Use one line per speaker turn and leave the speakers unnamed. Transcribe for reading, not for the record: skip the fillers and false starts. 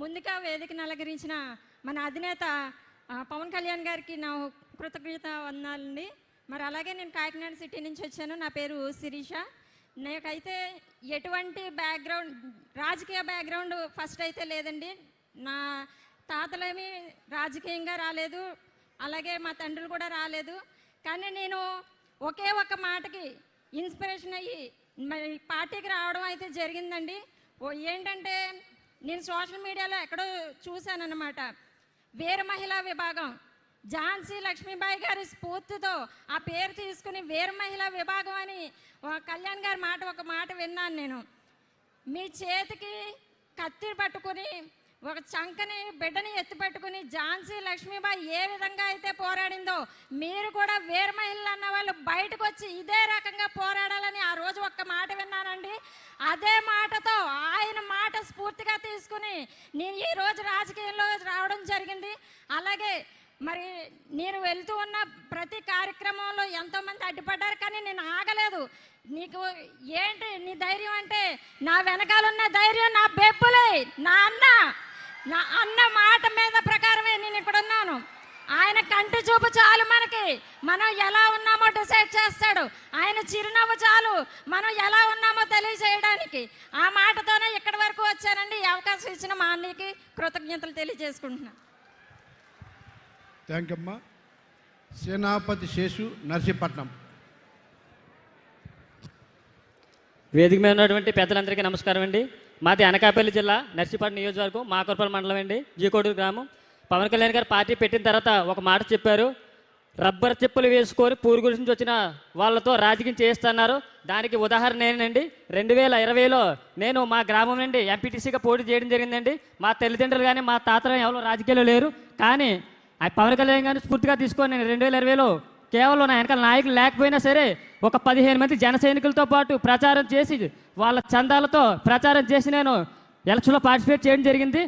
ముందుగా వేదికను అలంకరించిన మన అధినేత పవన్ కళ్యాణ్ గారికి నా కృతజ్ఞత వందనాలండి. మరి అలాగే నేను కాకినాడ సిటీ నుంచి వచ్చాను. నా పేరు శిరీష. నాకైతే ఎటువంటి బ్యాక్గ్రౌండ్, రాజకీయ బ్యాక్గ్రౌండ్ ఫస్ట్ అయితే లేదండి. నా తాతలేమి రాజకీయంగా రాలేదు, అలాగే మా తండ్రులు కూడా రాలేదు. కానీ నేను ఒకే ఒక్క మాటకి ఇన్స్పిరేషన్ అయ్యి మరి పార్టీకి రావడం అయితే జరిగిందండి. ఏంటంటే నేను సోషల్ మీడియాలో ఎక్కడో చూశానన్నమాట. వీర మహిళా విభాగం ఝాన్సీ లక్ష్మీబాయి గారి స్ఫూర్తితో ఆ పేరు తీసుకుని వీర మహిళా విభాగం అని కళ్యాణ్ గారి ఒక మాట విన్నాను నేను. మీ చేతికి కత్తి పట్టుకుని ఒక చంకని బిడ్డని ఎత్తి పట్టుకుని ఝాన్సీ లక్ష్మీబాయి ఏ విధంగా అయితే పోరాడిందో మీరు కూడా వీర మహిళలు అన్న వాళ్ళు బయటకు వచ్చి ఇదే రకంగా పోరాడాలని ఆ రోజు ఒక్క మాట విన్నానండి. అదే మాటతో ఆయన మాట స్ఫూర్తిగా తీసుకుని నేను ఈరోజు రాజకీయంలో రావడం జరిగింది. అలాగే మరి నేను వెళ్తూ ఉన్న ప్రతి కార్యక్రమంలో ఎంతోమంది అడ్డుపడ్డారు, కానీ నేను ఆగలేదు. నీకు ఏంటి నీ ధైర్యం అంటే, నా వెనకాలన్న ధైర్యం నా బెప్పులే, నా అన్న మాట మీద ప్రకారమే నేను ఇక్కడ ఉన్నాను. ఆయన కంటి చూపు చాలు మనం ఎలా ఉన్నామో డిసైడ్ చేస్తాడు. ఆయన చిరునవ్వు చాలు మనం ఎలా ఉన్నామో తెలియజేయడానికి. ఆ మాటతోనే ఇక్కడి వరకు వచ్చానండి. ఈ అవకాశం ఇచ్చిన మా అన్నయ్యకి కృతజ్ఞతలు తెలియజేసుకుంటున్నాను.
థ్యాంక్ యూ అమ్మా. సేనాపతి శేషు, నర్సీపట్నం.
వేదిక మీద ఉన్నటువంటి పెద్దలందరికీ నమస్కారం అండి. మాది అనకాపల్లి జిల్లా నర్సీపట్నం నియోజకవర్గం మాకూరపల్లి మండలం అండి, జీకోడూరు గ్రామం. పవన్ కళ్యాణ్ గారు పార్టీ పెట్టిన తర్వాత ఒక మాట చెప్పారు, రబ్బర్ చెప్పులు వేసుకొని పూరు గురించి వచ్చిన వాళ్ళతో రాజకీయం చేస్తున్నారు. దానికి ఉదాహరణ నేనండి. 2020లో నేను మా గ్రామం నుండి ఎంపీటీసీగా పోటీ చేయడం జరిగిందండి. మా తల్లిదండ్రులు కానీ మా తాతలు ఎవరో రాజకీయాలు లేరు, కానీ పవన్ కళ్యాణ్ గారిని స్ఫూర్తిగా తీసుకొని నేను 2020లో కేవలం నా వెనకాల నాయకులు లేకపోయినా సరే ఒక 15 మంది జన సైనికులతో పాటు ప్రచారం చేసి వాళ్ళ చందాలతో ప్రచారం చేసి నేను ఎలక్షన్లో పార్టిసిపేట్ చేయడం జరిగింది.